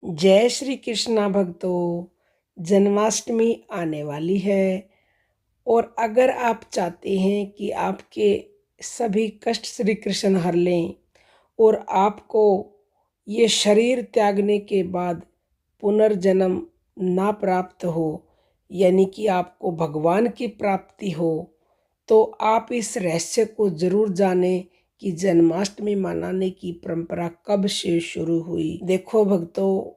जय श्री कृष्णा भक्तों। जन्माष्टमी आने वाली है और अगर आप चाहते हैं कि आपके सभी कष्ट श्री कृष्ण हर लें और आपको ये शरीर त्यागने के बाद पुनर्जन्म ना प्राप्त हो, यानी कि आपको भगवान की प्राप्ति हो, तो आप इस रहस्य को जरूर जानें कि जन्माष्टमी मनाने की परंपरा कब से शुरू हुई। देखो भक्तों,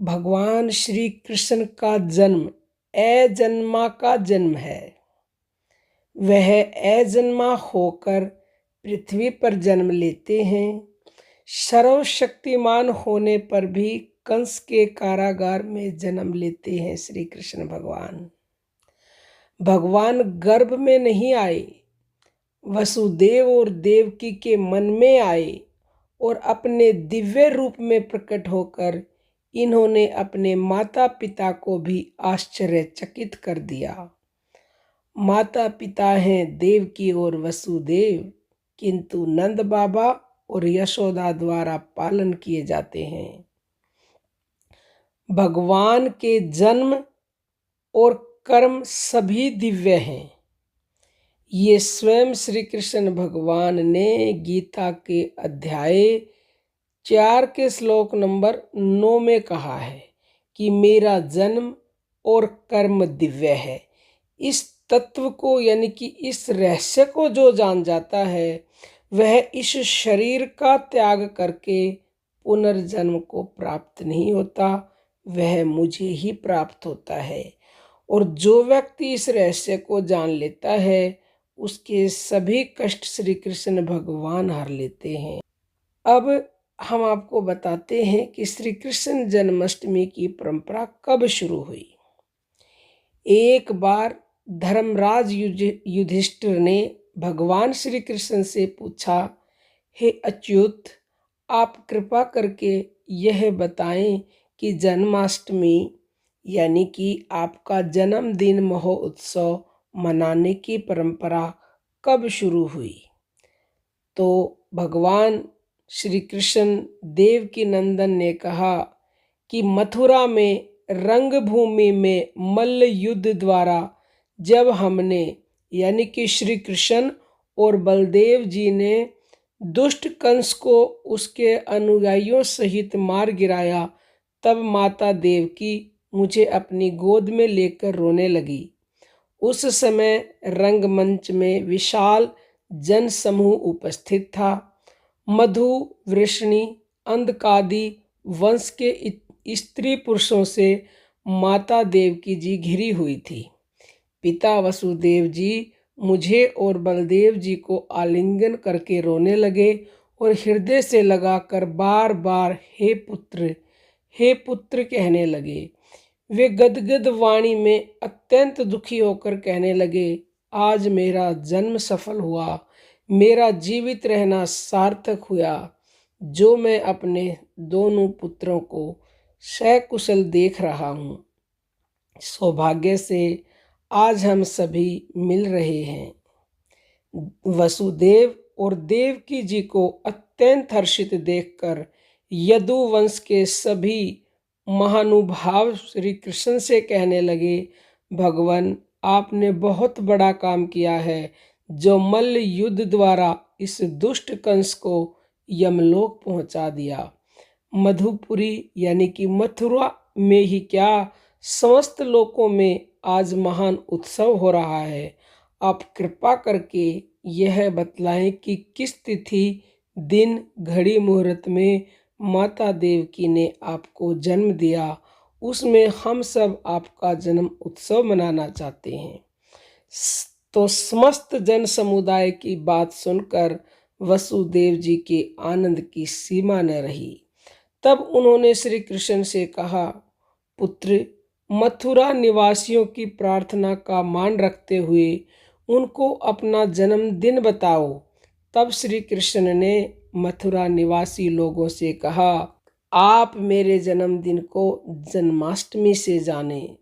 भगवान श्री कृष्ण का जन्म अजन्मा का जन्म है। वह अजन्मा होकर पृथ्वी पर जन्म लेते हैं। सर्वशक्तिमान होने पर भी कंस के कारागार में जन्म लेते हैं श्री कृष्ण भगवान। भगवान गर्भ में नहीं आए, वसुदेव और देवकी के मन में आए और अपने दिव्य रूप में प्रकट होकर इन्होंने अपने माता पिता को भी आश्चर्यचकित कर दिया। माता पिता हैं देवकी और वसुदेव, किंतु नंद बाबा और यशोदा द्वारा पालन किए जाते हैं। भगवान के जन्म और कर्म सभी दिव्य हैं। ये स्वयं श्री कृष्ण भगवान ने गीता के अध्याय 4 के श्लोक नंबर 9 में कहा है कि मेरा जन्म और कर्म दिव्य है। इस तत्व को, यानी कि इस रहस्य को जो जान जाता है, वह इस शरीर का त्याग करके पुनर्जन्म को प्राप्त नहीं होता, वह मुझे ही प्राप्त होता है। और जो व्यक्ति इस रहस्य को जान लेता है, उसके सभी कष्ट श्री कृष्ण भगवान हर लेते हैं। अब हम आपको बताते हैं कि श्री कृष्ण जन्माष्टमी की परंपरा कब शुरू हुई। एक बार धर्मराज युधिष्ठिर ने भगवान श्री कृष्ण से पूछा, हे अच्युत, आप कृपा करके यह बताएं कि जन्माष्टमी यानी कि आपका जन्मदिन महोत्सव मनाने की परंपरा कब शुरू हुई। तो भगवान श्री कृष्ण देव की नंदन ने कहा कि मथुरा में रंगभूमि में मल्ल युद्ध द्वारा जब हमने, यानी कि श्री कृष्ण और बलदेव जी ने दुष्ट कंस को उसके अनुयायियों सहित मार गिराया, तब माता देवकी मुझे अपनी गोद में लेकर रोने लगी। उस समय रंगमंच में विशाल जन समूह उपस्थित था। मधु, वृष्णि, अंधकादि वंश के स्त्री पुरुषों से माता देवकी जी घिरी हुई थी। पिता वसुदेव जी मुझे और बलदेव जी को आलिंगन करके रोने लगे और हृदय से लगाकर बार बार हे पुत्र कहने लगे। वे गदगद वाणी में अत्यंत दुखी होकर कहने लगे, आज मेरा जन्म सफल हुआ, मेरा जीवित रहना सार्थक हुआ, जो मैं अपने दोनों पुत्रों को सकुशल देख रहा हूँ। सौभाग्य से आज हम सभी मिल रहे हैं। वसुदेव और देवकी जी को अत्यंत हर्षित देखकर यदुवंश के सभी महानुभाव श्री कृष्ण से कहने लगे, भगवान, आपने बहुत बड़ा काम किया है, जो मल्ल युद्ध द्वारा इस दुष्ट कंस को यमलोक पहुंचा दिया। मधुपुरी यानी कि मथुरा में ही क्या, समस्त लोकों में आज महान उत्सव हो रहा है। आप कृपा करके यह बतलाएं कि किस तिथि, दिन, घड़ी, मुहूर्त में माता देवकी ने आपको जन्म दिया। उसमें हम सब आपका जन्म उत्सव मनाना चाहते हैं। तो समस्त जन समुदाय की बात सुनकर वसुदेव जी के आनंद की सीमा न रही। तब उन्होंने श्री कृष्ण से कहा, पुत्र, मथुरा निवासियों की प्रार्थना का मान रखते हुए उनको अपना जन्मदिन बताओ। तब श्री कृष्ण ने मथुरा निवासी लोगों से कहा, आप मेरे जन्मदिन को जन्माष्टमी से जानें,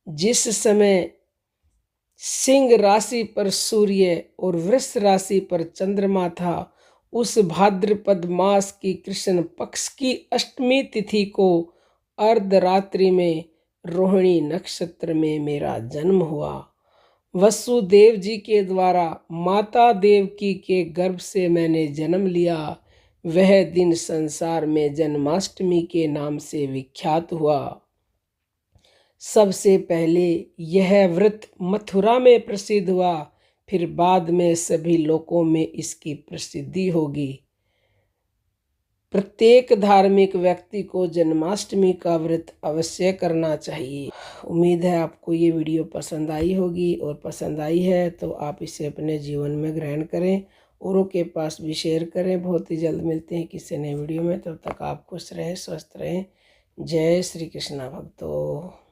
जिस समय सिंह राशि पर सूर्य और वृष राशि पर चंद्रमा था। उस भाद्रपद मास की कृष्ण पक्ष की अष्टमी तिथि को अर्धरात्रि में रोहिणी नक्षत्र में मेरा जन्म हुआ। वसुदेव जी के द्वारा माता देवकी के गर्भ से मैंने जन्म लिया। वह दिन संसार में जन्माष्टमी के नाम से विख्यात हुआ। सबसे पहले यह व्रत मथुरा में प्रसिद्ध हुआ, फिर बाद में सभी लोकों में इसकी प्रसिद्धि होगी। प्रत्येक धार्मिक व्यक्ति को जन्माष्टमी का व्रत अवश्य करना चाहिए। उम्मीद है आपको ये वीडियो पसंद आई होगी, और पसंद आई है तो आप इसे अपने जीवन में ग्रहण करें, औरों के पास भी शेयर करें। बहुत ही जल्द मिलते हैं किसी नए वीडियो में, तब तक आप खुश रहें, स्वस्थ रहें। जय श्री कृष्णा भक्तों।